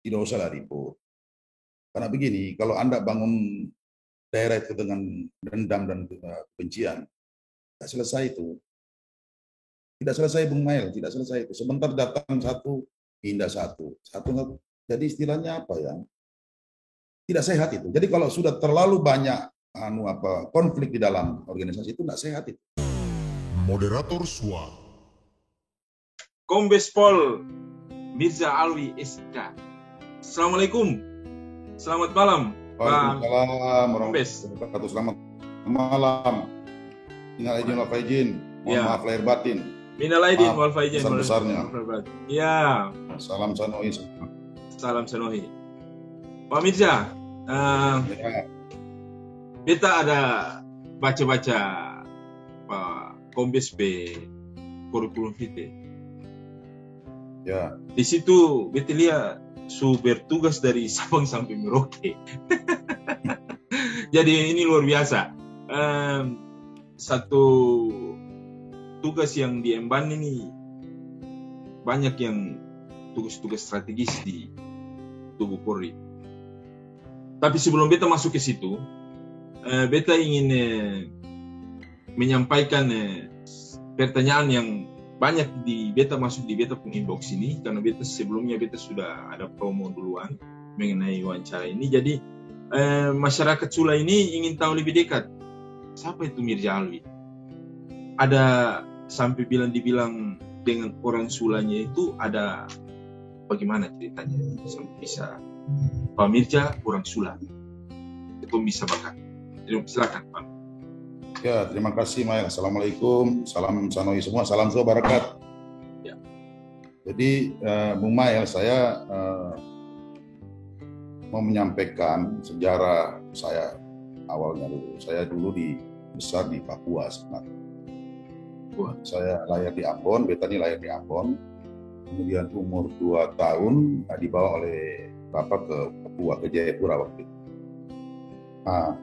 tidak usah ribut. Karena begini, kalau Anda bangun daerah itu dengan dendam dan kebencian, tidak selesai itu. Tidak selesai, Bung Mail, tidak selesai itu. Sebentar datang satu, pindah satu. Jadi istilahnya apa ya? Tidak sehat itu. Jadi kalau sudah terlalu banyak konflik di dalam organisasi itu tidak sehat itu. Moderator SWA. Kombes Pol Mirza Alwi SK. Assalamualaikum. Selamat malam. Waalaikumsalam warahmatullahi wabarakatuh. Selamat malam. Minal aidin wal faizin. Mohon maaf lahir batin. Minal aidin wal faizin. Besar-besarnya. Ya. Salam Sanohi. Salam Sanohi. Pak Mirza, kita ada baca-baca Pak Kombes B kurikulum vitae. Ya. Di situ beta lihat su bertugas dari Sabang sampai Merauke. Jadi ini luar biasa. Satu tugas yang diemban ini banyak yang tugas-tugas strategis di tubuh Polri. Tapi sebelum beta masuk ke situ, beta ingin menyampaikan pertanyaan yang banyak di beta masuk di beta pun inbox ini, karena beta sebelumnya beta sudah ada promo duluan mengenai wawancara ini. Jadi masyarakat Sula ini ingin tahu lebih dekat siapa itu Mirza Alwi. Ada sampai dibilang dengan orang Sulanya itu ada bagaimana ceritanya sampai bisa Pak Mirza orang Sula itu bisa bakar. Silakan Pak. Ya, terima kasih Maya. Assalamualaikum, salam Sanohi semua, salam sejahtera barakat. Ya. Jadi Bung Maya, saya mau menyampaikan sejarah saya awalnya dulu. Saya dulu besar di Papua sebenarnya. Saya lahir di Ambon, Betani lahir di Ambon. Kemudian umur 2 tahun dibawa oleh Bapak ke Papua, ke Jayapura waktu itu. Nah,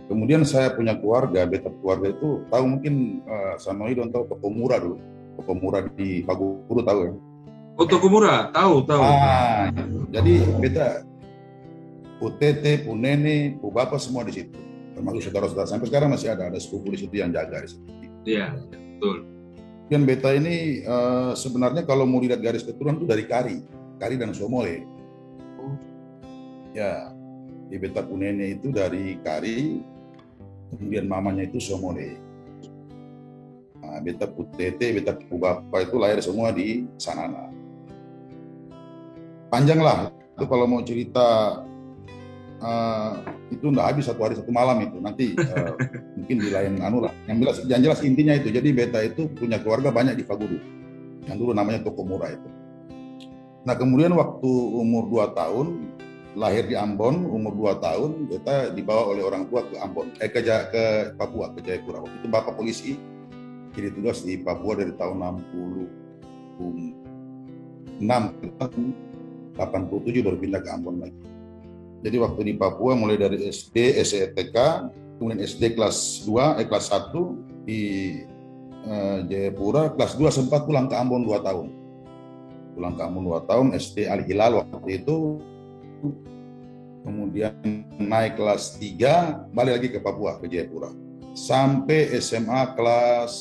kemudian saya punya keluarga, beta keluarga itu tahu mungkin Sanohi don tahu Tokomura dulu. Tokomura di Paguru tahu ya? Oh, Tokomura, tahu. Jadi beta Putete, Punene, Pubapa semua di situ. Termasuk saudara-saudara sampai sekarang masih ada sepupu di situ yang jaga di situ. Iya, betul. Dan beta ini sebenarnya kalau mau dilihat garis keturunan itu dari Kari dan Somole. Ya, di beta Punene itu dari Kari, kemudian mamanya itu Somole. Nah, beta Putete, beta Pubapa itu lahir semua di Sanana. Panjang lah, itu kalau mau cerita itu nggak habis 1 hari 1 malam itu. Nanti mungkin di lain lah. Yang jelas intinya itu. Jadi beta itu punya keluarga banyak di Paguru. Yang dulu namanya Tokomura itu. Nah kemudian waktu umur 2 tahun, lahir di Ambon, umur 2 tahun, beta dibawa oleh orang tua ke Ambon, ke Papua, ke Jayapura. Waktu itu Bapak polisi, jadi tugas di Papua dari tahun 66, 87 baru pindah ke Ambon lagi. Jadi waktu di Papua mulai dari SD, SETK, kemudian SD kelas 2, kelas 1 di Jayapura, kelas 2 sempat pulang ke Ambon 2 tahun. Pulang ke Ambon 2 tahun, SD Al Hilal waktu itu. Kemudian naik kelas 3, balik lagi ke Papua, ke Jayapura. Sampai SMA kelas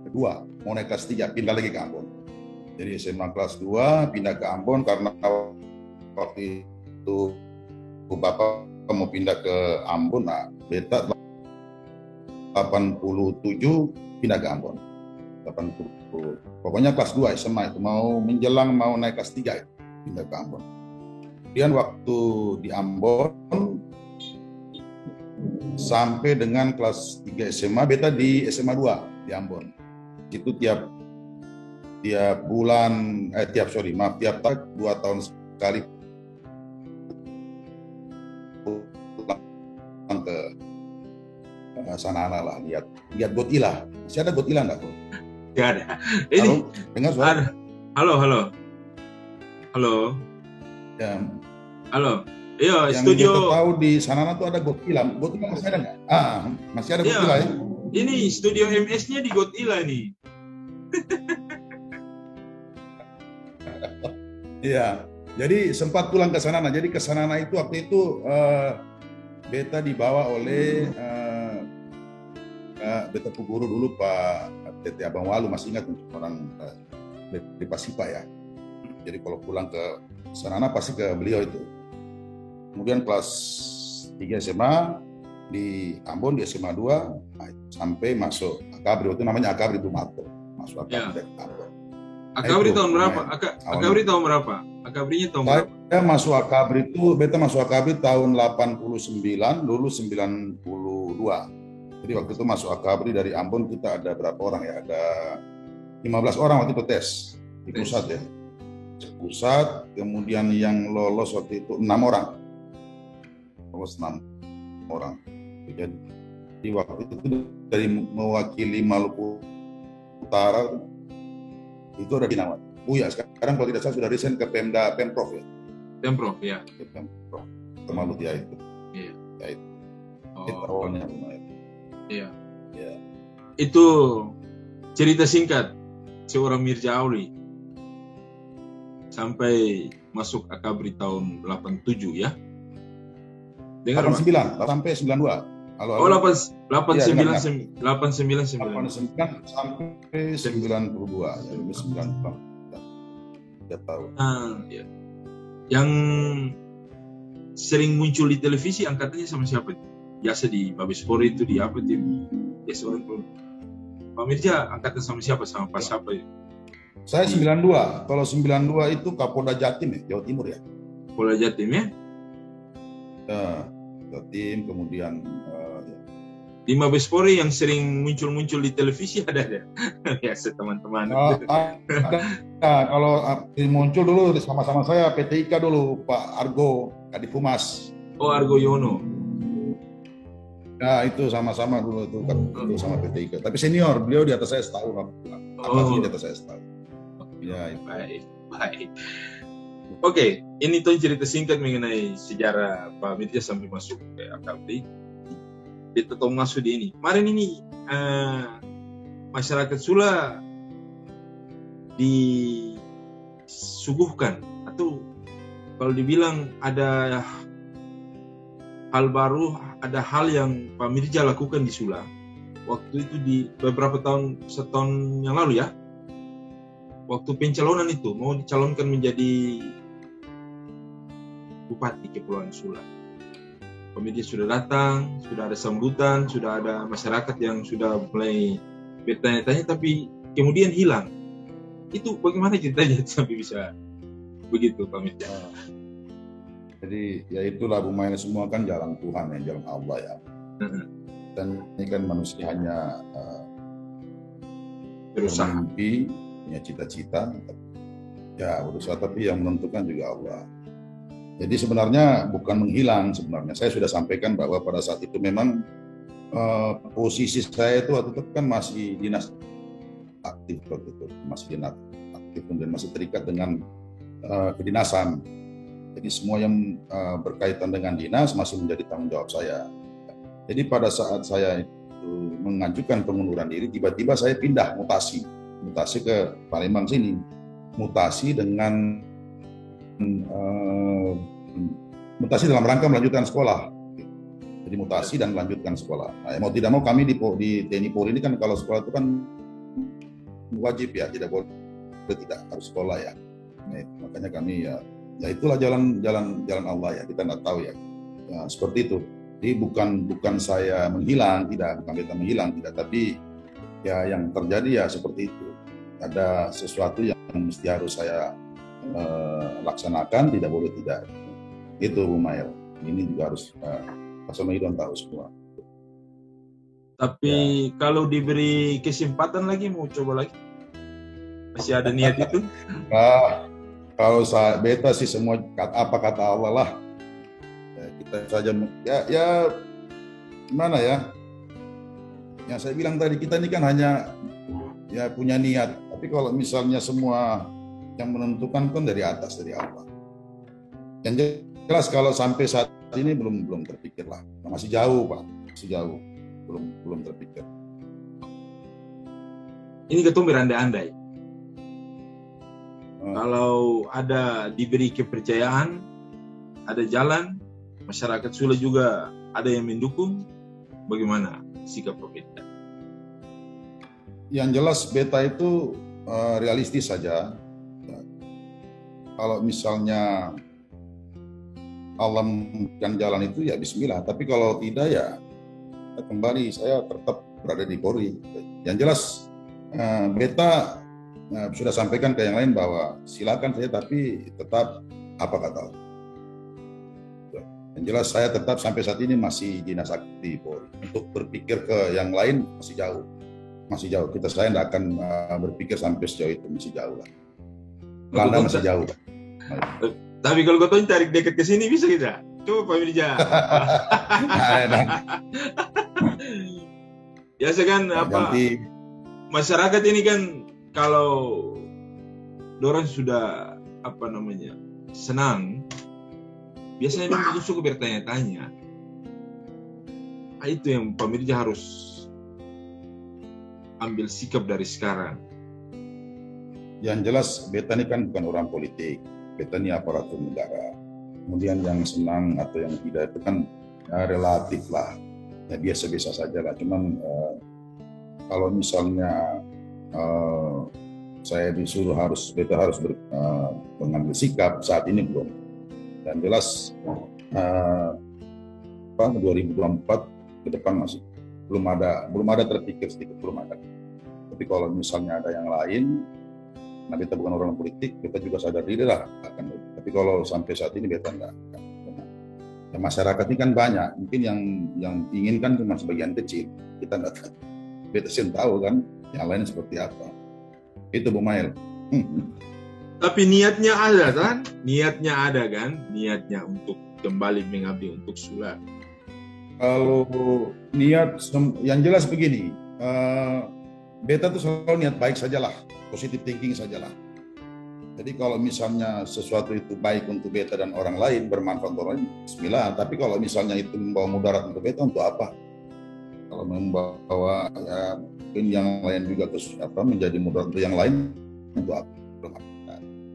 2, mau naik kelas 3, pindah lagi ke Ambon. Jadi SMA kelas 2, pindah ke Ambon karena waktu itu Bapak mau pindah ke Ambon, nah beta 87 pindah ke Ambon. 80. Pokoknya kelas 2 SMA itu mau menjelang mau naik kelas 3 itu pindah ke Ambon. Kemudian waktu di Ambon sampai dengan kelas 3 SMA, beta di SMA 2 di Ambon. Itu tiap bulan tiap tahun 2 tahun sekali ke Sanana lah, lihat Gotila. Masih ada Gotila enggak tuh? Enggak ada. Ini halo, dengar suara? Halo. Ya. Halo. Iya, yang studio. Yang tahu di Sanana tuh ada Gotila. Gotila masih ada enggak? Masih ada Gotila ya. Ini studio MS-nya di Gotila nih. Iya. Jadi sempat pulang ke Sanana. Jadi ke Sanana itu waktu itu beta dibawa oleh beta guru dulu Pak Tete Abang Walu, masih ingat untuk orang dari Pasipa ya. Jadi kalau pulang ke Sanana pasti ke beliau itu. Kemudian kelas 3 SMA di Ambon, di SMA 2 sampai masuk Akabri. Itu namanya Akabri itu Mato. Masuk Akabri dari Ambon. Akabri tahun berapa? Akabri tahun berapa? Akabrinya tahun berapa? Saya masuk Akabri itu, beta masuk Akabri tahun 89, lulus 92. Jadi waktu itu masuk Akabri dari Ambon kita ada berapa orang ya? Ada 15 orang waktu itu tes di pusat ya. Pusat, kemudian yang lolos waktu itu 6 orang. Lolos 6 orang. Jadi waktu itu dari mewakili Maluku Utara itu ada di nama Buya. Sekarang kalau tidak salah sudah resign ke Pemprov ya. Pemprov ya. Ke Pemprov. Termalut ya itu. Iya. Ya itu. Itu awalnya lumayan. Iya. Ya. Itu cerita singkat seorang Mirza Auli sampai masuk Akabri tahun 87 ya. Dengar 89 sampai 92. Halo. Oh 89 sampai 92 ya, 90 tahun. Ya. Yang sering muncul di televisi angkatannya sama siapa? Biasa di Mabespori itu di apa tim? Ya seorang Pak Mirza angkatan sama siapa? Sama Pak siapa ya? Saya 92. Kalau 92 itu Kapolda Jatim ya, Jawa Timur ya. Kapolda Jatim ya? Jatim, kemudian di Mabespori yang sering muncul di televisi ada ya teman-teman. Kalau muncul dulu sama-sama saya PTIK dulu Pak Argo Kadifumas. Oh Argo Yono. Nah itu sama-sama dulu itu kan sama PTIK. Tapi senior, beliau di atas saya setahun. Di atas saya setahun. Ya, baik. Oke, ini tuh cerita singkat mengenai sejarah Pak Mirza sampai masuk ke Akabri. Kita tahu masuk di ini. Kemarin ini masyarakat Sula disuguhkan atau kalau dibilang ada hal baru, ada hal yang Pak Mirza lakukan di Sula. Waktu itu di beberapa setahun yang lalu ya. Waktu pencalonan itu mau dicalonkan menjadi Bupati Kepulauan Sula. Pemirsa sudah datang, sudah ada sambutan, sudah ada masyarakat yang sudah mulai bertanya-tanya, tapi kemudian hilang. Itu bagaimana ceritanya sampai bisa begitu, Pak Mirza? Jadi ya itulah Bu Maya, semua kan jalan Tuhan ya, jalan Allah ya. Dan ini kan manusia hanya bermimpi, punya cita-cita, ya berusaha, tapi yang menentukan juga Allah. Jadi sebenarnya bukan menghilang sebenarnya. Saya sudah sampaikan bahwa pada saat itu memang posisi saya itu waktu itu kan masih dinas aktif waktu itu, masih dinas aktif dan masih terikat dengan kedinasan. Jadi semua yang berkaitan dengan dinas masih menjadi tanggung jawab saya. Jadi pada saat saya itu mengajukan pengunduran diri, tiba-tiba saya pindah mutasi ke Palembang sini, mutasi dengan mutasi dalam rangka melanjutkan sekolah. Jadi mutasi dan melanjutkan sekolah. Nah, mau tidak mau kami di TNI Polri ini kan kalau sekolah itu kan wajib ya, tidak boleh tidak harus sekolah ya. Nah, makanya kami ya itulah jalan Allah ya, kita nggak tahu ya. Ya seperti itu. Jadi bukan saya menghilang, bukan kita menghilang, tidak, tapi ya yang terjadi ya seperti itu. Ada sesuatu yang mesti harus saya laksanakan, tidak boleh tidak. Itu Bu Mail. Ini juga harus Pak Somaidan tahu semua. Tapi ya, kalau diberi kesempatan lagi mau coba lagi, masih ada niat itu? Nah, kalau saya beta sih semua apa kata Allah lah. Ya, kita saja ya gimana ya? Yang saya bilang tadi, kita ini kan hanya ya punya niat. Tapi kalau misalnya semua yang menentukan kan dari atas, dari Allah. Yang jelas kalau sampai saat ini belum terpikir lah. Masih jauh Pak, masih jauh. Belum terpikir. Ini ketum berandai-andai. Kalau ada diberi kepercayaan, ada jalan, masyarakat Sula juga ada yang mendukung, bagaimana sikap pemerintah? Yang jelas beta itu realistis saja. Kalau misalnya Allah memberikan jalan itu ya bismillah, tapi kalau tidak ya kembali saya tetap berada di Polri. Yang jelas beta sudah sampaikan ke yang lain bahwa silakan saya, tapi tetap apa kata Allah. Yang jelas saya tetap sampai saat ini masih dinas aktif Polri. Untuk berpikir ke yang lain masih jauh. Saya tidak akan berpikir sampai sejauh itu, masih jauh lah. Belanda masih jauh. Tapi kalau kau tarik dekat ke sini bisa kita? Coba Pak Mirja. Biasa kan ganti. Masyarakat ini kan kalau dorang sudah senang, biasanya dia suka bertanya-tanya. Itu yang Pak Mirja harus ambil sikap dari sekarang. Yang jelas beta ini kan bukan orang politik, beta ini aparatur negara. Kemudian yang senang atau yang tidak itu kan relatif lah, ya biasa-biasa saja lah. Cuman kalau misalnya saya disuruh beta harus mengambil sikap, saat ini belum. Dan jelas 2024 ke depan masih belum ada terpikir sedikit, belum ada. Tapi kalau misalnya ada yang lain, nah beta bukan orang politik, beta juga sadar diri lah akan. Tapi kalau sampai saat ini beta enggak. Ya, masyarakat ini kan banyak, mungkin yang inginkan cuma sebagian kecil. Kita enggak tahu. Beta sih tahu kan, yang lain seperti apa. Itu Bu Mail. Tapi niatnya ada kan? Niatnya untuk kembali mengabdi untuk Sula. Kalau niat, yang jelas begini, beta tuh selalu niat baik sajalah, positive thinking sajalah. Jadi kalau misalnya sesuatu itu baik untuk beta dan orang lain, bermanfaat untuk orang lain, bismillah. Tapi kalau misalnya itu membawa mudarat untuk beta, untuk apa? Kalau membawa ya mungkin yang lain juga menjadi mudarat untuk yang lain, untuk apa?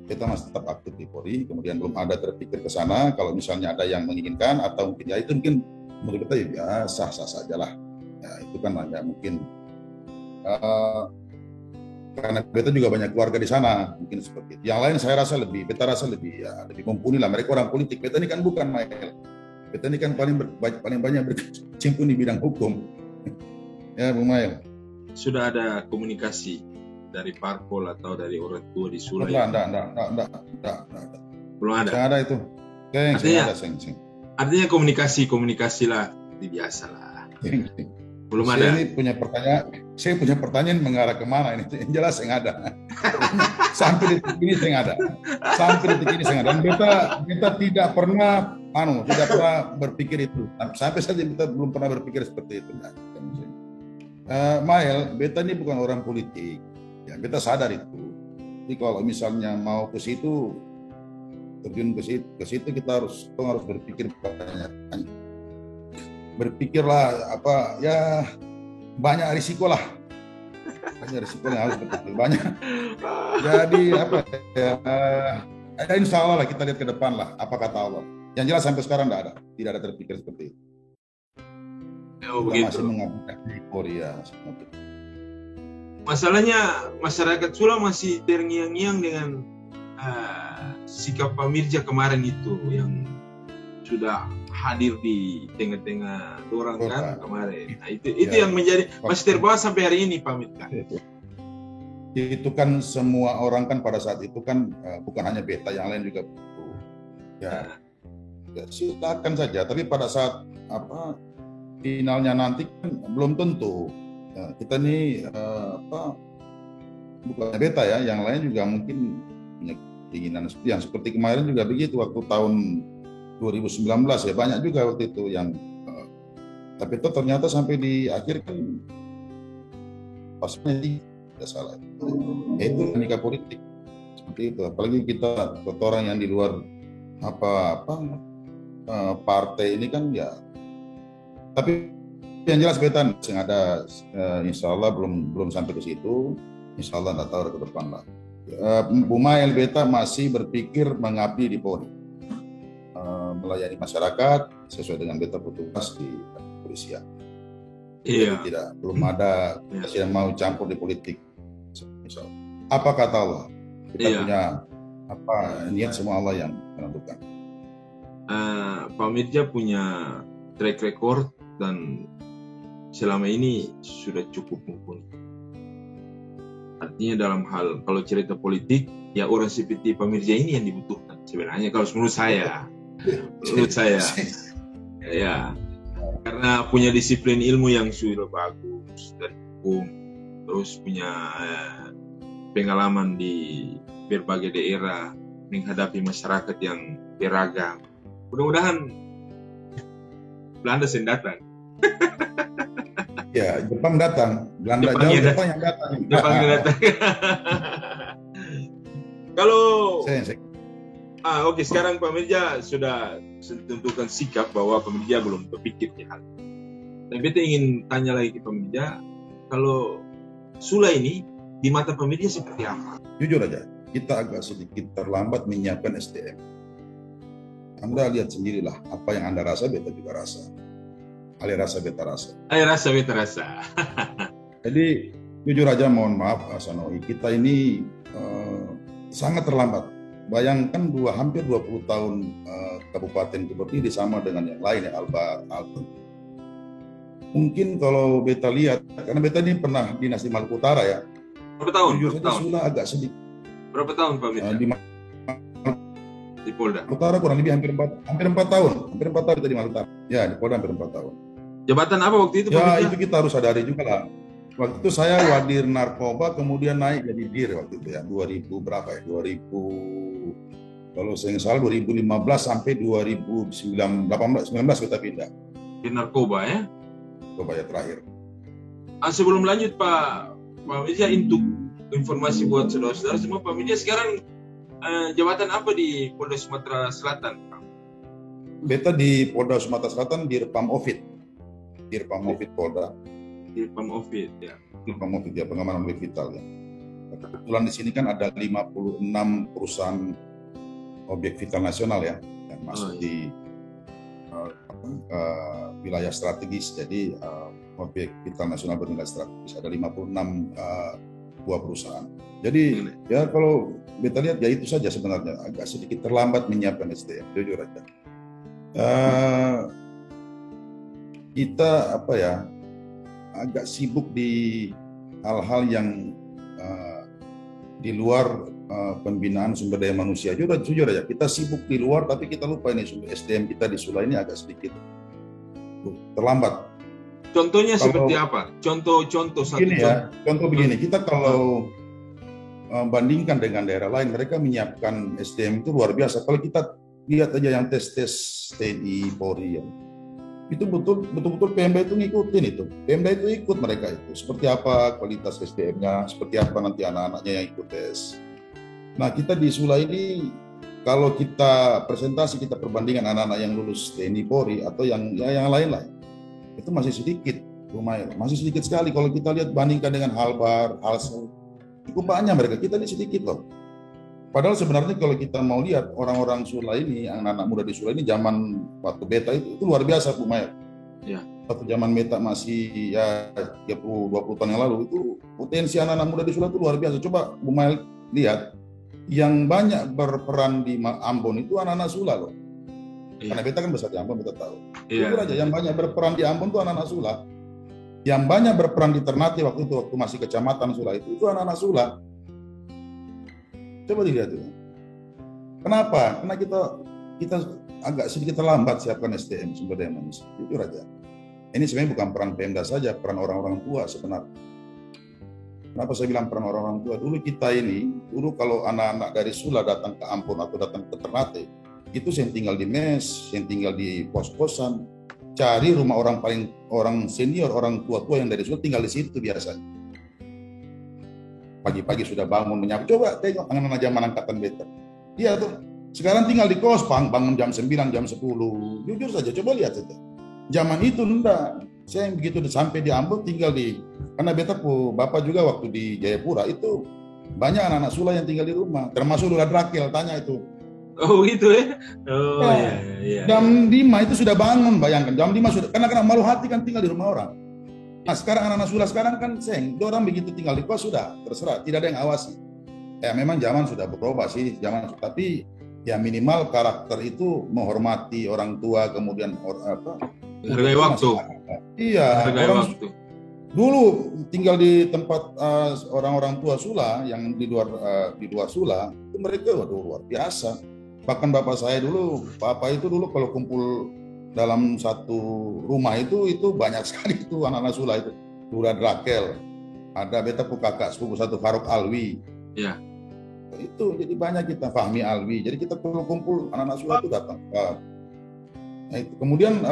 Kita masih tetap aktif di Polri, kemudian belum ada terpikir ke sana. Kalau misalnya ada yang menginginkan atau mungkin ya itu mungkin menurut kita ya sah-sah saja lah. Ya, itu kan hanya mungkin karena beta juga banyak keluarga di sana, mungkin seperti itu. Yang lain saya rasa beta rasa lebih mumpuni lah. Mereka orang politik. Beta ini kan bukan Mael. Beta ini kan paling banyak berkecimpung di bidang hukum. Ya, Bu Mael. Sudah ada komunikasi dari parpol atau dari orang tua di Sula? Enggak. Belum ada. Saya ada itu. Artinya komunikasi lah, biasa lah. Belum ada. Saya punya pertanyaan mengarah kemana ini? Yang jelas yang ada. Sampai detik ini saya ada. Dan kita tidak pernah berpikir itu. Sampai saat ini kita belum pernah berpikir seperti itu. Mael, beta ini bukan orang politik. Ya, beta sadar itu. Jadi kalau misalnya mau ke situ, terjun ke situ kita harus berpikir banyak. Berpikirlah banyak risiko lah. Banyak risiko yang harus berpikir banyak. Jadi insya Allah lah kita lihat ke depan lah apa kata Allah. Yang jelas sampai sekarang tidak ada terpikir seperti itu. Masih mengabdikan di Korea. Masalahnya masyarakat Sula masih terngiang-ngiang dengan sikap Pak Mirja kemarin itu yang sudah hadir di tengah-tengah orang kan kemarin. Nah, itu yang menjadi masih terbawa sampai hari ini Pak Mirja. Itu kan semua orang kan pada saat itu kan bukan hanya beta, yang lain juga begitu. Ya silakan saja. Tapi pada saat finalnya nanti kan belum tentu. Ya, kita ini bukan beta ya, yang lain juga mungkin punya keinginan yang seperti kemarin juga begitu waktu tahun 2019 ya, banyak juga waktu itu yang tapi itu ternyata sampai di akhir kan pasnya tidak salah. Itu nikah politik seperti itu. Apalagi kita orang yang di luar partai ini kan ya. Tapi yang jelas beta yang ada insya Allah belum sampai ke situ. Insya Allah nggak tahu ke depan lah. Bumail beta masih berpikir mengabdi di Polri, melayani masyarakat sesuai dengan beta petugas di kepolisian. Iya. Jadi belum ada yang mau campur di politik. Misal, apa kata Allah? Kita punya niat, semua Allah yang menentukan. Pak Mirja punya track record dan selama ini sudah cukup mumpuni. Artinya dalam hal kalau cerita politik, ya orang seperti Pak Mirja ini yang dibutuhkan sebenarnya kalau menurut saya. Menurut saya. Ya. Karena punya disiplin ilmu yang sudah bagus dari hukum, terus punya pengalaman di berbagai daerah menghadapi masyarakat yang beragam. Mudah-mudahan Belanda datang. Ya, Jepang datang. Belanda jauh, Jepang yang datang. Jepang yang datang. Kalau oke, sekarang Pak Mirja sudah tentukan sikap bahwa Pak Mirja belum berpikir di hal. Dan kita ingin tanya lagi ke Pak Mirja, kalau Sula ini di mata Pak Mirja seperti apa? Jujur aja, kita agak sedikit terlambat menyiapkan SDM. Anda lihat sendirilah, apa yang Anda rasa, beta juga rasa. Ale rasa, beta rasa. Ale rasa, beta rasa. Jadi, jujur aja mohon maaf, Sanoi, kita ini sangat terlambat. Bayangkan hampir 20 tahun kabupaten itu berdiri sama dengan yang lain, ya, Alpen. Mungkin kalau beta lihat, karena beta ini pernah dinas di Maluku Utara ya. Berapa tahun? Jujur saja Sula agak sedikit. Berapa tahun Pak Mirja? Di Polda? Utara kurang lebih hampir 4 tahun. Hampir 4 tahun kita di Maluku Utara. Ya, di Polda hampir 4 tahun. Jabatan apa waktu itu Pak Mirja? Ya, itu kita harus sadari juga lah. Waktu itu saya wadir narkoba, kemudian naik jadi dir waktu itu ya. 2000 berapa ya? 2000, kalau saya nggak salah 2015 sampai 2019 kita pindah. Di narkoba ya? Narkoba ya terakhir. Sebelum lanjut Pak Mirja, untuk informasi buat saudara-saudara semua, Pak Mirja sekarang jabatan apa di Polda Sumatera Selatan? Beta di Polda Sumatera Selatan di Dirpam Ovid Polda. Dirpam Ovid ya. Dirpam Ovid ya, pengamanan objek vital ya. Kebetulan di sini kan ada 56 perusahaan objek vital nasional ya yang masuk di wilayah strategis. Jadi objek vital nasional bernilai strategis ada 56 buah perusahaan. Jadi ya kalau kita lihat ya itu saja sebenarnya, agak sedikit terlambat menyiapkan SDM, jujur aja. Kita agak sibuk di hal-hal yang di luar pembinaan sumber daya manusia. Jujur aja, kita sibuk di luar tapi kita lupa ini sumber SDM kita di Sula ini agak sedikit terlambat. Contohnya seperti apa? Contoh satu begini ya. Contoh begini, kita kalau bandingkan dengan daerah lain, mereka menyiapkan SDM itu luar biasa. Kalau kita lihat aja yang tes TNI, Polri, ya, itu betul-betul Pemda itu ngikutin itu. Pemda itu ikut mereka itu. Seperti apa kualitas SDM-nya, seperti apa nanti anak-anaknya yang ikut tes. Nah, kita di Sula ini kalau kita presentasi, kita perbandingan anak-anak yang lulus TNI, Polri atau yang lain lah, itu masih sedikit, lumayan, masih sedikit sekali. Kalau kita lihat bandingkan dengan Halbar, Halsel, cukup banyak mereka. Kita ini sedikit loh. Padahal sebenarnya kalau kita mau lihat orang-orang Sula ini, anak-anak muda di Sula ini zaman waktu beta itu luar biasa, Bu Maya. Ya. Waktu zaman beta masih ya 30-20 tahun yang lalu, itu potensi anak-anak muda di Sula itu luar biasa. Coba Bu Maya lihat, yang banyak berperan di Ambon itu anak-anak Sula loh. Iya. Karena beta kan besar di Ambon, beta tahu. Itu aja yang banyak berperan di Ambon itu anak-anak Sula. Yang banyak berperan di Ternate waktu masih kecamatan Sula itu anak-anak Sula. Coba dilihat itu. Kenapa? Karena kita agak sedikit terlambat siapkan SDM, sumber daya manusia. Jujur aja. Ini sebenarnya bukan peran Pemda saja, peran orang-orang tua sebenarnya. Kenapa saya bilang peran orang-orang tua? Dulu kalau anak-anak dari Sula datang ke Ambon atau datang ke Ternate, itu yang tinggal di mes, yang tinggal di pos-posan, cari rumah orang senior, orang tua-tua yang dari Sula tinggal di situ biasanya. Pagi-pagi sudah bangun menyapu. Coba tengok anak-anak zaman angkatan beta. Iya tuh. Sekarang tinggal di kos, bangun jam 9, jam 10. Jujur saja, coba lihat saja. Zaman itu enggak. Saya begitu sampai di Ambon tinggal karena beta bapak juga waktu di Jayapura itu Banyak anak-anak Sula yang tinggal di rumah, termasuk Lurah Drakel, tanya itu. Oh gitu ya? Oh Ya, iya. jam 5 itu sudah bangun, bayangkan. Jam 5 sudah, karena malu hati kan tinggal di rumah orang. Nah sekarang anak-anak Sula sekarang kan orang begitu tinggal di kos sudah, terserah, tidak ada yang awasi. Ya memang zaman sudah berubah sih, tapi ya minimal karakter itu menghormati orang tua, kemudian hargai waktu. Iya, hargai orang waktu. Dulu tinggal di tempat orang-orang tua Sula yang di luar Sula, itu mereka waduh luar biasa. Bahkan bapak saya dulu, bapak itu dulu kalau kumpul dalam satu rumah itu banyak sekali itu anak-anak Sula itu. Lurah Drakel, ada beta kakak sepupu satu Faruk Alwi. Ya. Itu jadi banyak kita Fahmi Alwi. Jadi kita kalau kumpul anak-anak Sula itu datang. Nah, itu. Kemudian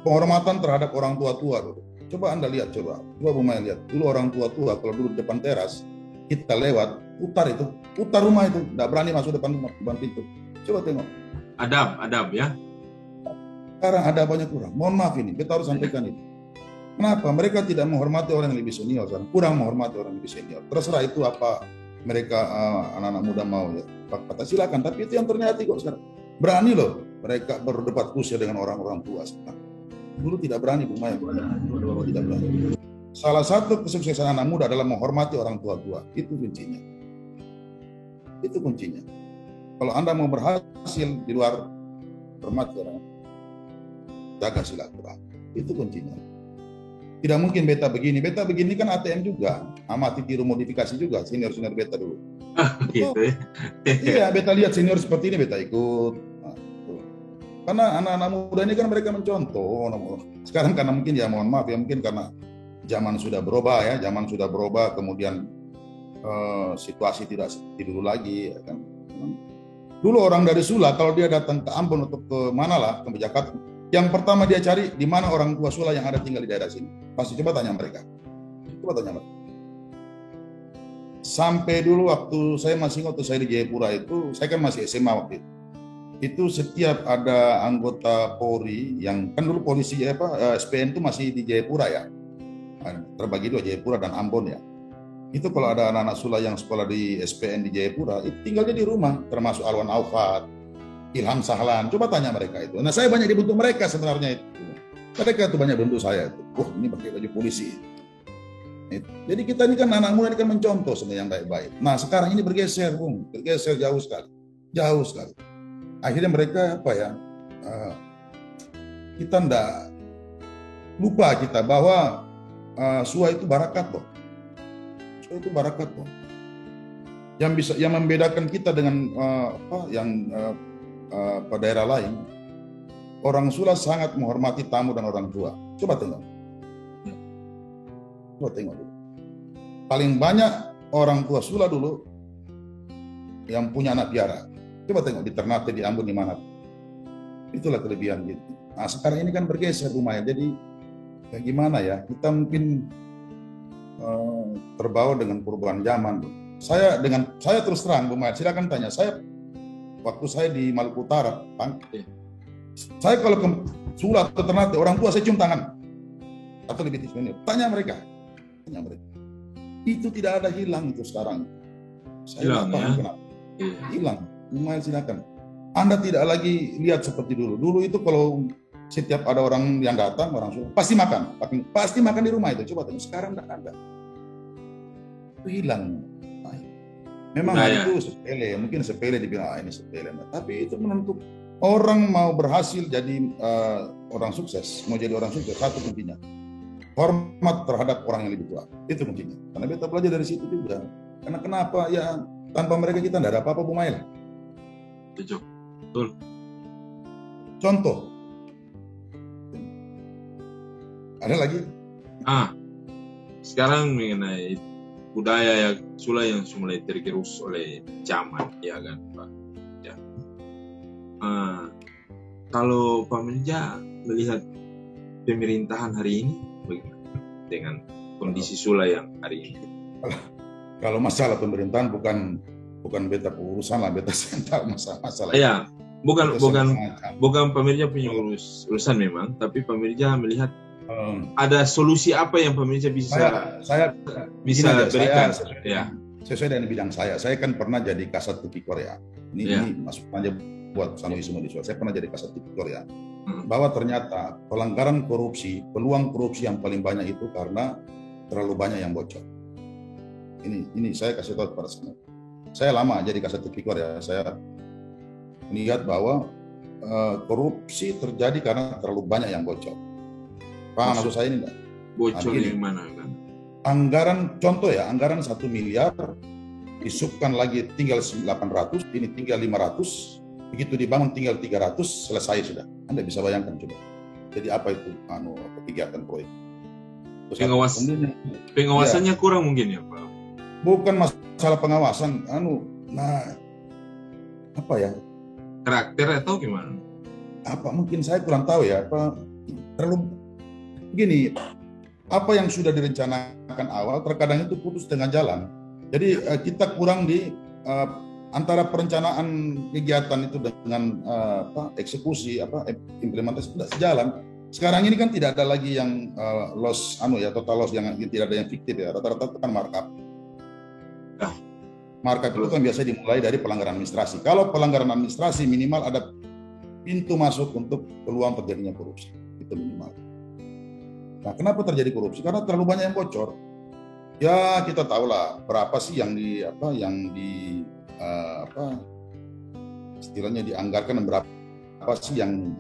penghormatan terhadap orang tua-tua dulu. Coba Anda lihat, coba Bu Maya lihat. Dulu orang tua-tua kalau dulu depan teras, kita lewat, putar rumah itu, tidak berani masuk depan pintu. Coba tengok. Adab ya. Sekarang ada banyak kurang. Mohon maaf ini, kita harus sampaikan itu. Kenapa? Mereka tidak menghormati orang yang lebih senior, kurang menghormati orang yang lebih senior. Terserah itu apa mereka anak-anak muda mau ya. Kata silakan, tapi itu yang ternyata kok sekarang. Berani loh mereka berdebat kusir dengan orang-orang tua sekarang. Dulu tidak berani Bu Maya, dulu tidak berani. Salah satu kesuksesan anak muda adalah menghormati orang tua-tua. Itu kuncinya. Itu kuncinya. Kalau Anda mau berhasil di luar, hormati orang, jaga silaturahmi. Itu kuncinya. Tidak mungkin beta begini kan ATM juga, amati tiru modifikasi juga, senior beta dulu. Gitu ya. Iya, beta lihat senior seperti ini, beta ikut. Karena anak-anak muda ini kan mereka mencontoh. Sekarang karena mungkin ya mohon maaf ya, mungkin karena zaman sudah berubah, kemudian situasi tidak seperti dulu lagi ya kan. Dulu orang dari Sula kalau dia datang ke Ambon atau ke mana lah, ke Jakarta, yang pertama dia cari di mana orang tua Sula yang ada tinggal di daerah sini. Pasti coba tanya mereka. Sampai dulu waktu saya di Jayapura itu, saya kan masih SMA waktu itu. Itu setiap ada anggota Polri yang kan dulu polisi SPN itu masih di Jayapura ya, terbagi dua, Jayapura dan Ambon ya. Itu kalau ada anak-anak Sula yang sekolah di SPN di Jayapura, itu tinggalnya di rumah, termasuk Alwan Aufat, Ilham Sahlan. Coba tanya mereka itu. Nah saya banyak dibentuk mereka sebenarnya itu. Mereka itu banyak bentuk saya itu. Ini pakai baju polisi. Jadi kita ini kan anak muda ini kan mencontoh sebenarnya yang baik-baik. Nah sekarang ini bergeser, Bung, bergeser jauh sekali. Akhirnya mereka kita ndak lupa kita bahwa Sua itu barakat loh. Sua itu barakat loh. Yang membedakan kita dengan daerah lain, orang Sula sangat menghormati tamu dan orang tua. Coba tengok dulu. Paling banyak orang tua Sula dulu yang punya anak piara. Coba tengok di Ternate, di Ambon, di mana. Itulah kelebihan gitu. Nah sekarang ini kan bergeser Bu Maya. Jadi ya gimana ya, kita mungkin terbawa dengan perubahan zaman. Saya terus terang Bu Maya, silakan tanya. Waktu saya di Maluku Utara, saya kalau ke Sula atau Ternate, orang tua saya cium tangan. Atau lebih senior. Tanya mereka. Itu tidak ada hilang itu sekarang. Saya Hilang ya? Kenapa? Hilang. Lumayan silakan. Anda tidak lagi lihat seperti dulu. Dulu itu kalau setiap ada orang yang datang, orang Sula pasti makan di rumah itu. Coba tanya. Sekarang tidak ada. Itu hilang. Memang itu sepele, mungkin sepele dibilang ini sepele. Tapi itu menentukan orang mau berhasil jadi orang sukses, mau jadi orang sukses, satu kuncinya hormat terhadap orang yang lebih tua. Itu kuncinya. Karena kita belajar dari situ juga. Karena kenapa ya tanpa mereka kita tidak ada apa-apa Bu Maya. Betul. Contoh. Ada lagi? Sekarang mengenai budaya yang Sula yang mulai tergerus oleh zaman, ya kan Pak. Ya. Kalau Pak Menja melihat pemerintahan hari ini bagaimana dengan kondisi Sula yang hari ini? Kalau masalah pemerintahan bukan beta urusan lah, beta sentral masalah. Ya, bukan pemerintah punya urusan memang, tapi pemerintah melihat ada solusi apa yang pemerintah bisa berikan? sesuai dengan bidang saya. Saya kan pernah jadi Kasat Tipikor ya. Ini masuk aja buat Sanoi semua di Saya pernah jadi Kasat Tipikor ya. Bahwa ternyata pelanggaran korupsi, peluang korupsi yang paling banyak itu karena terlalu banyak yang bocor. Ini saya kasih tahu kepada semua. Saya lama jadi Kasat Tipikor ya. Saya melihat bahwa korupsi terjadi karena terlalu banyak yang bocor. Paham maksud saya ini enggak? Bocor yang mana kan? Anggaran, contoh ya, anggaran 1 miliar disubkan lagi tinggal 800, ini tinggal 500, begitu dibangun tinggal 300, selesai sudah. Anda bisa bayangkan coba. Jadi apa itu kegiatan proyek? Pengawasannya kurang mungkin ya Pak? Bukan masalah pengawasan, apa ya? Karakter atau gimana? Apa mungkin saya kurang tahu ya, terlalu begini. Apa yang sudah direncanakan awal terkadang itu putus tengah jalan. Jadi kita kurang di antara perencanaan kegiatan itu dengan eksekusi implementasi tidak sejalan. Sekarang ini kan tidak ada lagi yang loss total loss, yang tidak ada yang fiktif ya. Rata-rata kan markup. Markup itu kan biasanya dimulai dari pelanggaran administrasi. Kalau pelanggaran administrasi minimal ada pintu masuk untuk peluang terjadinya korupsi. Itu minimal. Nah, kenapa terjadi korupsi? Karena terlalu banyak yang bocor. Ya, kita tahulah berapa sih yang istilahnya dianggarkan, dan berapa sih yang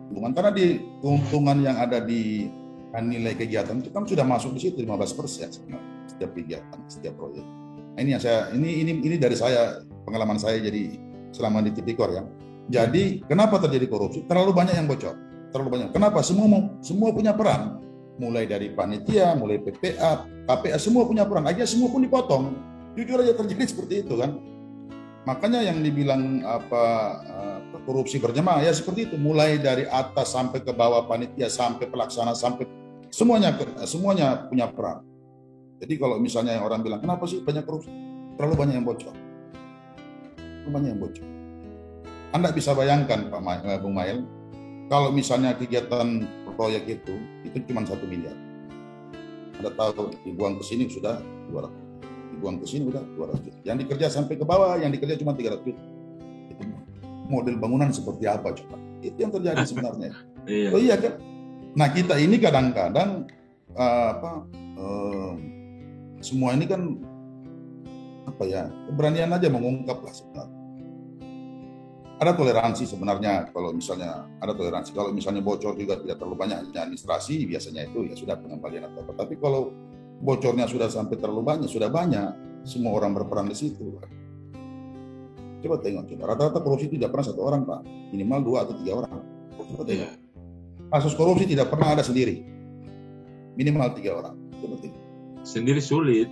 keuntungan. Karena di keuntungan yang ada di nilai kegiatan itu kan sudah masuk di situ 15% sebenarnya setiap kegiatan, setiap proyek. Nah, ini yang ini dari saya, pengalaman saya jadi selama di Tipikor ya. Jadi kenapa terjadi korupsi? Terlalu banyak yang bocor. Terlalu banyak. Kenapa? Semua punya peran. Mulai dari panitia, mulai PPA, KPA, semua punya peran. Aja semua pun dipotong. Jujur aja terjadi seperti itu kan. Makanya yang dibilang korupsi berjemaah ya seperti itu. Mulai dari atas sampai ke bawah, panitia sampai pelaksana sampai semuanya punya peran. Jadi kalau misalnya orang bilang kenapa sih banyak korupsi? Terlalu banyak yang bocor. Terlalu banyak yang bocor. Anda bisa bayangkan Pak Bung Mail, kalau misalnya kegiatan proyek itu cuma 1 miliar. Anda tahu dibuang ke sini sudah 200. Dibuang ke sini sudah 200. Yang dikerja sampai ke bawah, yang dikerja cuma 300. Itu model bangunan seperti apa coba? Itu yang terjadi sebenarnya. Iya. Oh iya kan? Nah, kita ini kadang-kadang semua ini kan keberanian aja mengungkap lah sebenarnya. Ada toleransi sebenarnya kalau misalnya kalau misalnya bocor juga tidak terlalu banyak administrasi, biasanya itu ya sudah pengembalian atau apa. Tapi kalau bocornya sudah sampai terlalu banyak, semua orang berperan di situ. Coba tengok, rata-rata korupsi tidak pernah 1 orang Pak, minimal 2 atau 3 orang. Coba tengok. Kasus korupsi tidak pernah ada sendiri, minimal 3 orang. Coba tengok. Sendiri sulit.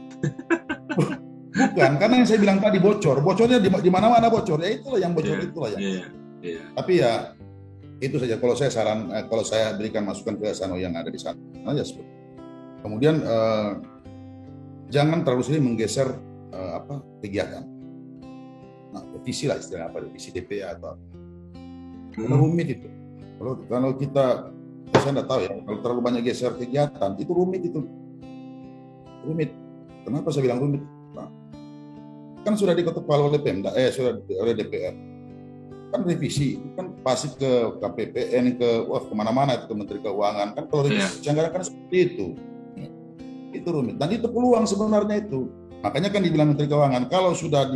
Bukan, karena yang saya bilang tadi bocornya di mana-mana bocor. Ya itulah yang bocor, itulah yang. Tapi ya itu saja kalau saya kalau saya berikan masukan ke Sanoi yang ada di sana ya seperti. Kemudian jangan terlalu sering menggeser kegiatan. Nah, revisi lah istilahnya revisi DPA atau karena rumit itu. Kalau kita, saya tidak tahu ya, kalau terlalu banyak geser kegiatan itu rumit itu. Rumit. Kenapa saya bilang rumit? Kan sudah diketuk palu oleh Pemda, sudah oleh DPR. Kan revisi, kan pasti ke KPPN, kemana-mana itu ke Menteri Keuangan. Kan kalau revisi anggaran kan seperti itu. Itu rumit. Dan itu peluang sebenarnya itu. Makanya kan dibilang Menteri Keuangan, kalau sudah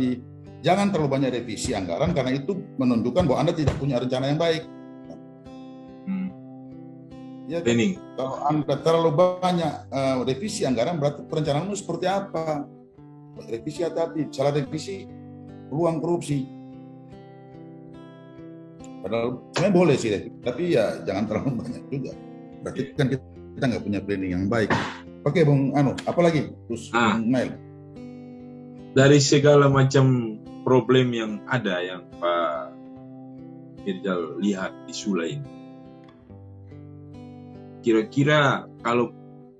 jangan terlalu banyak revisi anggaran, karena itu menunjukkan bahwa Anda tidak punya rencana yang baik. Ya, kalau Anda terlalu banyak revisi anggaran, berarti perencanaanmu seperti apa? Revisi hati-hati, salah revisi peluang korupsi. Padahal sebenarnya boleh sih, tapi ya jangan terlalu banyak juga. Berarti kan kita nggak punya planning yang baik. Oke, Bung apalagi? Terus Mail. Dari segala macam problem yang ada yang Pak Mirzal lihat di Sula ini, kira-kira kalau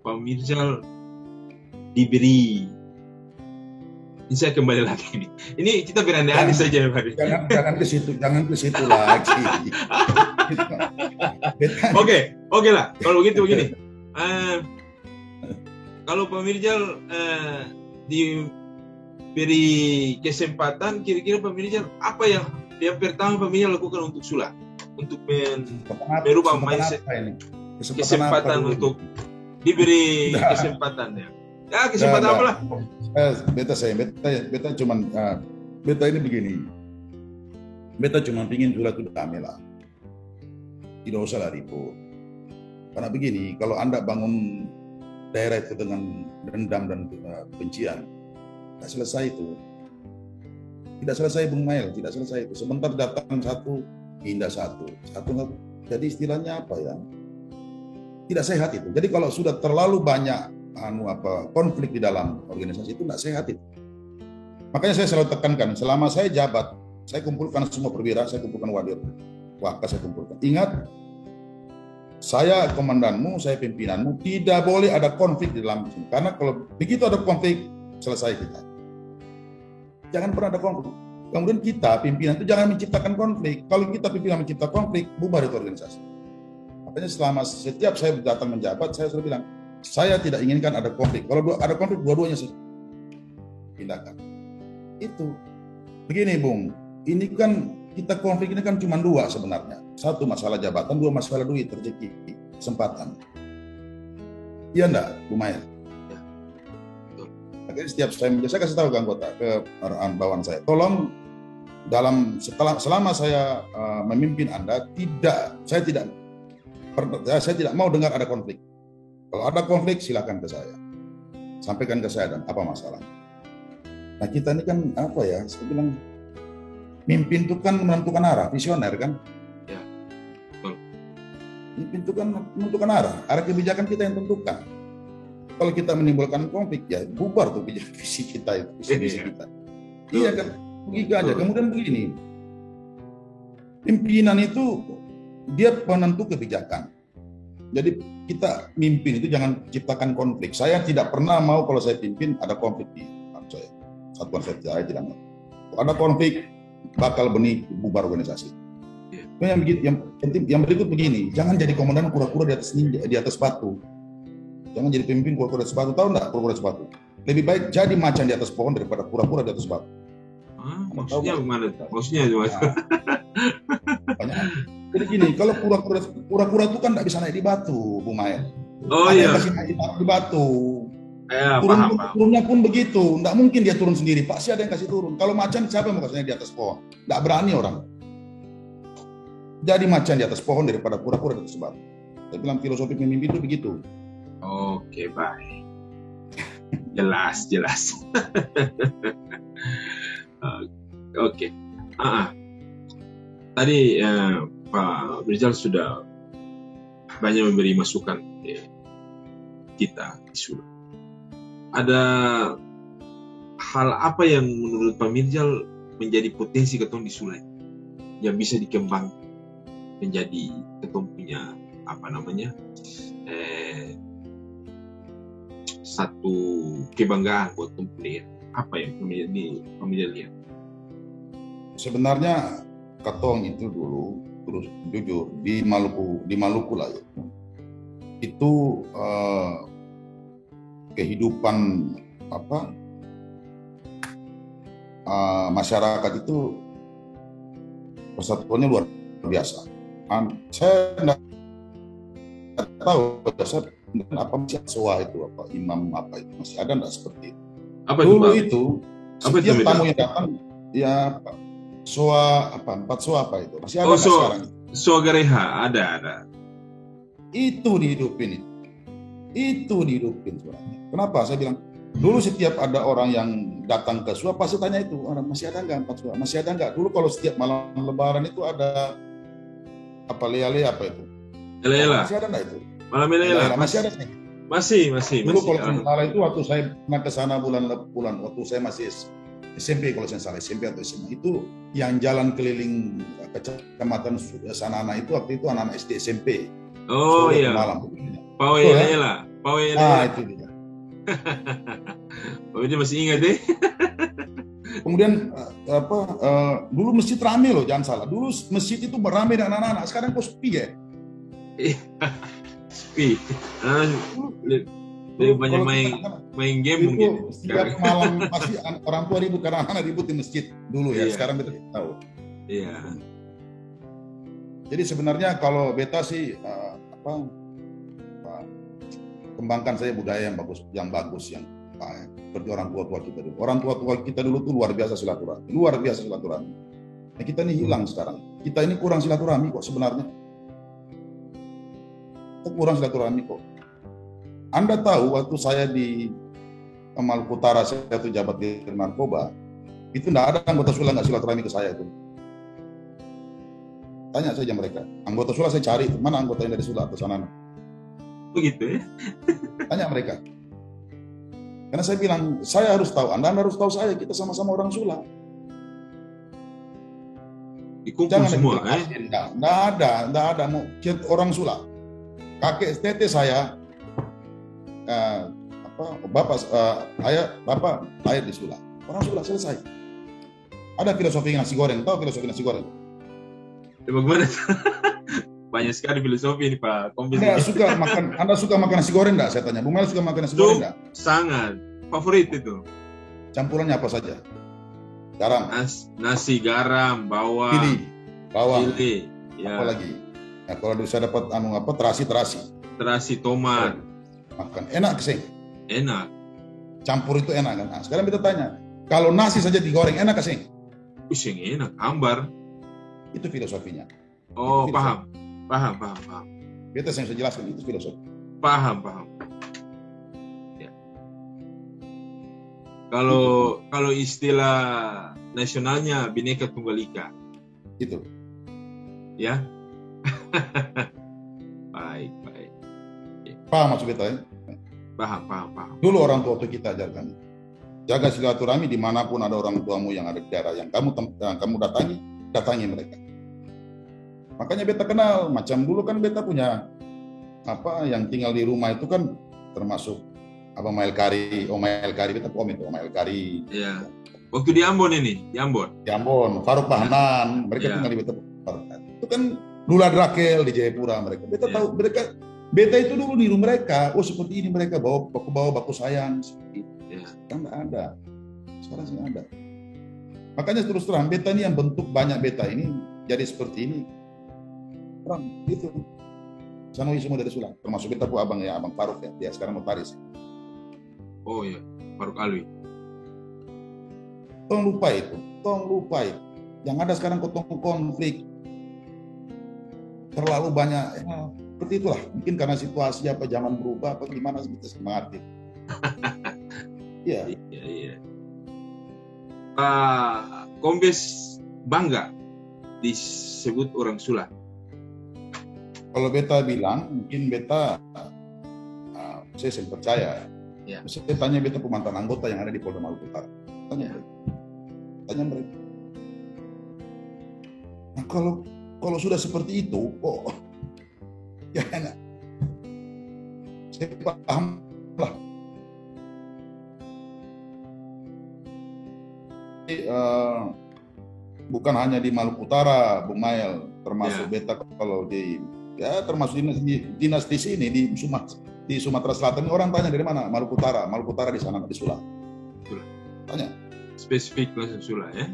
Pak Mirzal diberi, ini saya kembali lagi nih. Ini kita berandai-andai saja Pak. Jangan ke situ lagi. Oke lah. Kalau begitu begini. kalau Pak Mirjal diberi kesempatan, kira-kira Pak Mirjal apa yang pertama Pak Mirjal lakukan untuk Sula, untuk merubah mindset, kesempatan untuk diberi kesempatan ya. Ya kesempatan apa lah? Beta cuman beta ini begini. Beta cuma pingin Sula itu damai lah. Tidak usah lah ribut. Karena begini, kalau Anda bangun daerah itu dengan dendam dan kebencian, tidak selesai itu. Tidak selesai Bung Mail, tidak selesai itu. Sebentar datang satu, pindah satu. Jadi istilahnya apa ya? Tidak sehat itu. Jadi kalau sudah terlalu banyak konflik di dalam organisasi itu tidak sehat itu. Makanya saya selalu tekankan, selama saya jabat, saya kumpulkan semua perwira, saya kumpulkan wadir, waka saya kumpulkan. Ingat, saya komandanmu, saya pimpinanmu, tidak boleh ada konflik di dalam sini. Karena kalau begitu ada konflik, selesai kita. Jangan pernah ada konflik. Kemudian kita, pimpinan itu jangan menciptakan konflik. Kalau kita pimpinan menciptakan konflik, bubar itu organisasi. Makanya selama setiap saya datang menjabat, saya selalu bilang, saya tidak inginkan ada konflik. Kalau ada konflik, dua-duanya sih pindahkan. Itu. Begini Bung, ini kan kita konflik ini kan cuma dua sebenarnya. Satu masalah jabatan, dua masalah duit, rezeki, kesempatan. Iya enggak, Bu Maya? Ya. Akhirnya setiap saya kasih tahu ke anggota, ke bawahan saya, tolong selama saya memimpin Anda, saya tidak mau dengar ada konflik. Kalau ada konflik, silakan ke saya. Sampaikan ke saya dan apa masalah. Nah kita ini kan apa ya, saya bilang, mimpin itu kan menentukan arah, visioner kan? Ya. Mimpin itu kan menentukan arah kebijakan kita yang tentukan. Kalau kita menimbulkan konflik, ya bubar tuh visi kita itu, visi kita. Iya kan, begitu aja. Kemudian begini, pimpinan itu dia penentu kebijakan. Jadi kita mimpin itu jangan ciptakan konflik. Saya tidak pernah mau kalau saya pimpin ada konflik di saya. Satuan saya tidak mau. Kalau ada konflik, bakal bubar organisasi. Yang berikut begini, jangan jadi komandan kura-kura di atas batu. Jangan jadi pemimpin kura-kura di atas batu. Tahu enggak kura-kura di atas batu? Lebih baik jadi macan di atas pohon daripada kura-kura di atas batu. Maksudnya gimana? Maksudnya gimana? Jadi gini, kalau kura-kura itu kan nggak bisa naik di batu, Bu Maya. Oh iya. Masih naik di batu. Ya, Turunnya pun begitu, nggak mungkin dia turun sendiri, pasti ada yang kasih turun. Kalau macan siapa yang mau kasihnya di atas pohon? Nggak berani orang. Jadi macan di atas pohon daripada kura-kura di atas batu. Saya bilang filosofi pemimpin itu begitu. Oke, baik. Jelas. Oke. Tadi Pak Mirjal sudah banyak memberi masukan kita di Sula. Ada hal apa yang menurut Pak Mirjal menjadi potensi ketong di Sula yang bisa dikembangkan menjadi ketong punya satu kebanggaan buat player? Apa yang Pak Mirjal lihat? Sebenarnya Katong itu dulu terus jujur di Maluku lah ya. Itu kehidupan masyarakat itu persatuannya luar biasa. Saya tidak tahu apa masih soa itu imam itu masih ada enggak seperti itu. Dulu itu setiap tamu yang datang ya soa 4 soa itu masih ada sekarang. Soa gereha ada. Itu dihidupin sebenarnya. Kenapa saya bilang dulu setiap ada orang yang datang ke soa pasti tanya itu masih ada nggak 4 soa, masih ada nggak. Dulu kalau setiap malam lebaran itu ada lele itu lela. Masih ada nggak itu malam lela masih ada masih dulu kalau salah itu waktu saya pernah ke sana bulan waktu saya masih SMP, kalau saya salah SMP atau SMA, itu yang jalan keliling kecamatan Sanana itu waktu itu anak-anak SD SMP. Oh iya. Malam. Pawelela. Itu dia. Dia masih ingat deh. Kemudian dulu masjid ramai loh, jangan salah. Dulu masjid itu beramai dengan anak-anak. Sekarang kok sepi ya? Sepi. Lebih Dulu banyak kalau main kita main game itu mungkin. setiap malam pasti orang tua ribut karena anak ribut di masjid dulu ya. Iya. Sekarang beta tidak tahu. Iya. Jadi sebenarnya kalau beta sih kembangkan saya budaya yang bagus yang seperti orang tua kita dulu. Orang tua kita dulu tuh luar biasa silaturahmi. Nah, kita ini hilang sekarang. Kita ini kurang silaturahmi kok sebenarnya. Kita kurang silaturahmi kok. Anda tahu waktu saya di Maluku Utara, saya tuh jabat di narkoba, itu tidak ada anggota Sula nggak silaturahmi ke saya itu. Tanya saja mereka. Anggota Sula saya cari, mana anggota yang dari Sula atau sana? Begitu ya? Tanya mereka. Karena saya bilang, saya harus tahu, Anda harus tahu saya, kita sama-sama orang Sula. Dikumpul Jangan semua, Nggak ada mau orang Sula. Kakek tete saya, bapak lahir di Sula. Orang Sula selesai. Ada filosofi nasi goreng, tahu filosofi nasi goreng? Bagaimana? Banyak sekali filosofi ini Pak Kombes. Anda suka makan nasi goreng enggak? Saya tanya. Bung Mel suka makan nasi goreng enggak? Sangat. Favorit itu. Campurannya apa saja? Garam. Nasi, garam, bawang. Pilih. Ya. Apa lagi? Nah, kalau bisa dapat terasi. Terasi tomat. Makan. Enak keseng. Enak. Campur itu enak kan? Nah, sekarang kita tanya. Kalau nasi saja digoreng enak keseng? Pusing enak. Ambar. Itu filosofinya. Oh, itu paham. Beta yang saya jelaskan itu filosofi. Paham. Ya. Kalau istilah nasionalnya Bhinneka Tunggal Ika. Itu. Ya. Baik. Paham maksud beta ya? Paham. Dulu orang tua kita ajarkan. Jaga silaturahmi dimanapun ada orang tuamu yang ada di daerah yang kamu datangi mereka. Makanya beta kenal, macam dulu kan beta punya yang tinggal di rumah itu kan termasuk Mael Kari, beta komen tuh Mael Kari. Iya. Waktu di Ambon ini, di Ambon, Faruk Bahanan, mereka tinggal di beta. Itu kan Lula Drakel di Jayapura mereka. Beta tahu beta itu dulu niru mereka. Oh seperti ini mereka bawa baku sayang seperti itu. Kan nggak ada. Sekarang sih ada. Makanya terus terang beta ini yang bentuk banyak beta ini jadi seperti ini. Orang gitu. Sanoi semua dari Sula, termasuk beta abang Faruk ya. Dia sekarang notaris. Oh iya, Faruk Alwi. Tolong lupa itu. Yang ada sekarang konflik. Terlalu banyak seperti itulah. Mungkin karena situasi zaman berubah apa gimana kita semangat. Iya. Pak Kombes bangga disebut orang Sula. Kalau beta bilang, mungkin beta saya percaya. Ya. Saya tanya beta pemantan anggota yang ada di Polda Maluku Utara. Tanya mereka. Nah kalau sudah seperti itu, ya enak. Saya paham lah. Bukan hanya di Maluku Utara, Bung Mael, termasuk beta kalau termasuk dinas di sini di Sumatera Selatan. Orang tanya dari mana? Maluku Utara di sana di Sula. Tanya. Spesifik langsung Sula ya.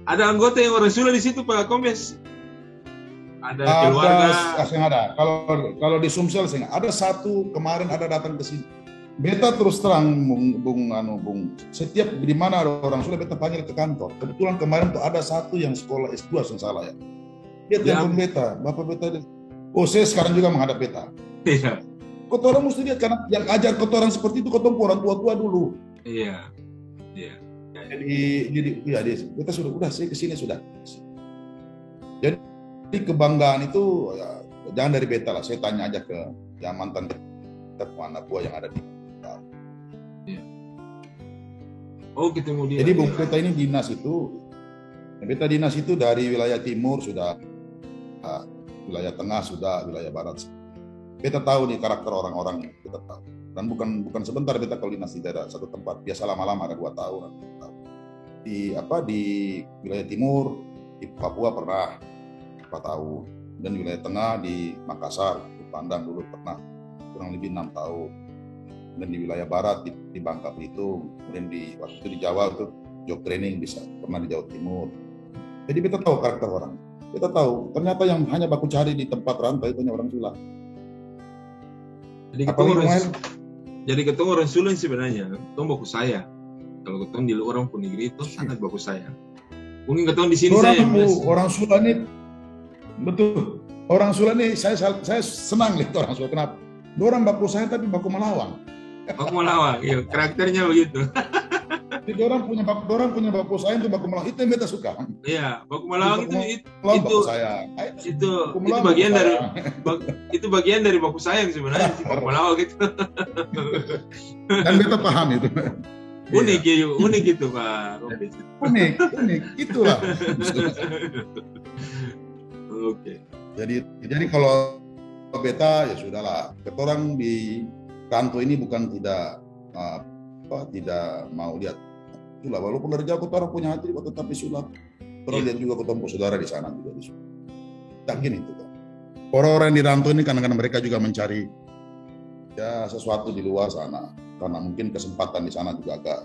Ada anggota yang orang Sula di situ Pak Kombes? Ada keluarga? Yang ada. Kalau di Sumsel ada satu kemarin ada datang ke sini. Beta terus terang Bung, setiap di mana ada orang Sula beta panggil ke kantor. Kebetulan kemarin tuh ada satu yang sekolah S2 salah ya. Dia telepon beta, bapak beta. Saya sekarang juga menghadap beta. Iya. Kotoran mesti lihat karena yang ajar kotoran seperti itu kotoran orang tua dulu. Iya. Jadi kita sudah saya kesini sudah. Jadi kebanggaan itu jangan dari beta lah. Saya tanya aja ke yang mantan anak buah yang ada di. Oh ketemu dia. Jadi Bung beta ini dinas itu dari wilayah timur sudah, wilayah tengah sudah, wilayah barat. Beta tahu nih karakter orang-orang, kita tahu. Dan bukan sebentar beta kalau dinas di daerah satu tempat, biasa lama-lama ada 2 tahun. Di wilayah timur di Papua pernah 4 tahun, dan wilayah tengah di Makassar, di Pandang dulu pernah kurang lebih 6 tahun. Dan di wilayah barat di Bangka Belitung, kemudian waktu itu di Jawa itu job training bisa, pernah di Jawa Timur. Jadi kita tahu karakter orang. Kita tahu ternyata yang hanya baku cari di tempat rantau itu hanya orang Sula. Jadi ketemu orang Sula sebenarnya, ketemu baku saya. Kalau ketemu di luar orang pun negeri itu sangat baku saya. Mungkin ketemu di sini orang Sula ini betul. Orang Sula ini saya senang lihat orang Sula. Kenapa? Orang baku saya tapi baku melawang. Baku melawang, iya, karakternya begitu. Jadi orang punya baku saya itu baku melawang, itu yang beta suka. Iya, baku melawang itu bagian dari baku sayang sebenarnya, baku melawang gitu. Dan beta paham itu. Unik itu Pak Rombes. Unik, itulah. Oke. Jadi kalau beta ya sudahlah. Ketorang di kantor ini bukan tidak mau lihat Sula, walaupun dari jauh orang punya hati tetap di Sula. Terus lihat juga ketemu saudara di sana juga di Sula. Tak gini itu. Orang-orang di rantau ini kadang-kadang mereka juga mencari ya sesuatu di luar sana, karena mungkin kesempatan di sana juga agak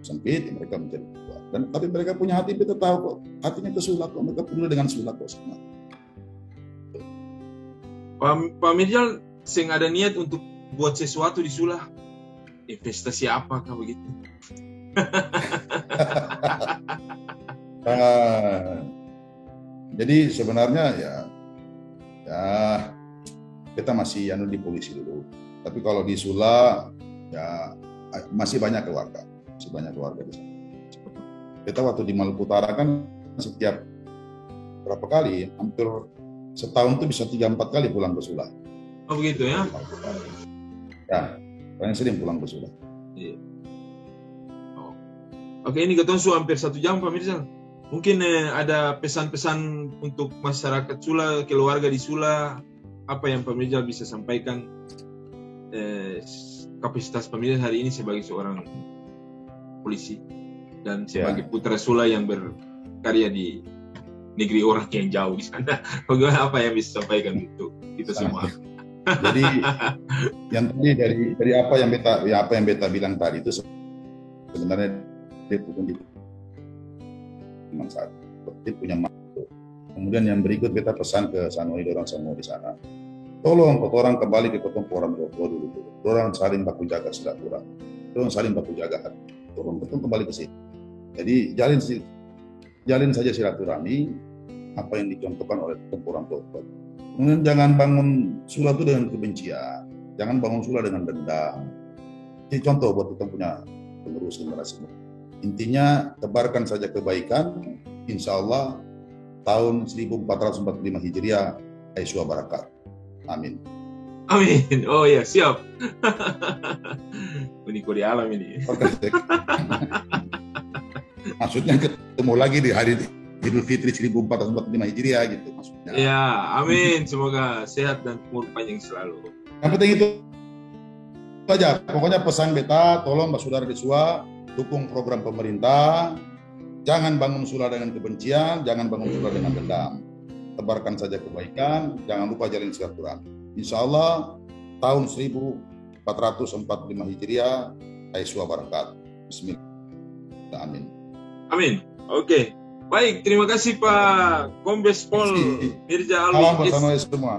sempit, mereka mencari keluar. Tapi mereka punya hati, kita tahu kok hatinya ke Sula kok, mereka peduli dengan Sula kok sama. Pak Mirjal sing ada niat untuk buat sesuatu di Sula, investasi apakah begitu? Jadi sebenarnya ya kita masih di polisi dulu. Tapi kalau di Sula ya masih banyak keluarga di sana. Kita waktu di Maluku Utara kan setiap berapa kali, hampir setahun tuh bisa 3-4 kali pulang ke Sula. Oh begitu ya? Ya, paling sering pulang ke Sula. Iya. Oh. Oke, ini ketemu hampir 1 jam Pak Mirjal. Mungkin ada pesan-pesan untuk masyarakat Sula, keluarga di Sula, apa yang Pak Mirjal bisa sampaikan kapasitas Pak Mirjal hari ini sebagai seorang polisi dan sebagai putra Sula yang berkarya di negeri orang yang jauh di sana. Bagaimana apa yang bisa sampaikan untuk kita semua? Jadi yang tadi dari apa yang beta bilang tadi itu sebenarnya dia bukan cuma satu, dia punya makhluk. Kemudian yang berikut beta pesan ke Sanoi, orang semua di sana. Tolong orang kembali ke ketemu orang tua dulu. Orang saling baku jaga silaturahmi. Orang saling baku jaga hati. Tolong kembali ke sini. Jadi jalin saja silaturahmi apa yang dicontohkan oleh orang tua. Kemudian jangan bangun Sula itu dengan kebencian, jangan bangun Sula dengan dendam. Jadi contoh buat kita punya penerus generasi. Intinya tebarkan saja kebaikan, insya Allah tahun 1445 Hijriah Aisyah Barakat. Amin. Amin. Oh ya, siap. Menikah di alam ini. Maksudnya ketemu lagi di hari Idul Fitri 1445 Hijriah gitu maksudnya. Ya, amin. Semoga sehat dan umur panjang selalu. Yang penting itu saja. Pokoknya pesan beta, tolong Mbak Saudara di Sula dukung program pemerintah. Jangan bangun Sula dengan kebencian, jangan bangun Sula dengan dendam. Tebarkan saja kebaikan, jangan lupa jalin silaturahmi. Insya Allah tahun 1445 Hijriah Aisyah Barakat. Bismillah. Amin. Amin. Oke. Baik, terima kasih Pak Kombes Pol Mirza Alwi. Salam bersama semua.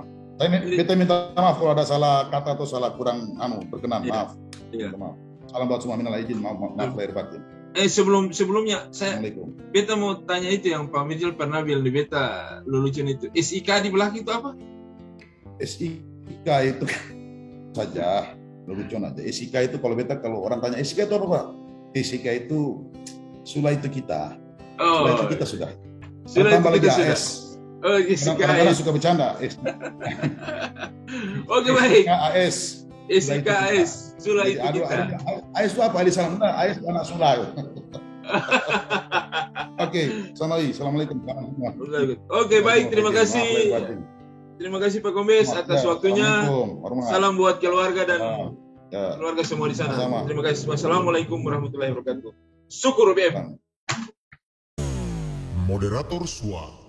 Kita minta maaf kalau ada salah kata atau salah kurang berkenan. Maaf. Iya. Maaf. Salam buat semua, minal izin, maaf lahir batin. Sebelumnya saya beta mau tanya itu yang Pak Mirjal pernah bilang di beta lucuan itu. SIK di belakang itu apa? SIK itu saja lucuan aja. SIK itu kalau orang tanya SIK itu apa Pak? SIK itu Sula itu kita. Sula itu kita sudah. Tambah lagi AS. Oh, SIK AS. Suka bercanda. Oke, baik. AS. SIK AS. Sula itu kita. AS itu apa? AS itu anak Sula. Oke, Assalamualaikum. Oke, baik. Terima kasih. Terima kasih Pak Kombes atas waktunya. Salam buat keluarga dan keluarga semua di sana. Terima kasih. Wassalamualaikum warahmatullahi wabarakatuh. Syukur BM. Moderator SWAT.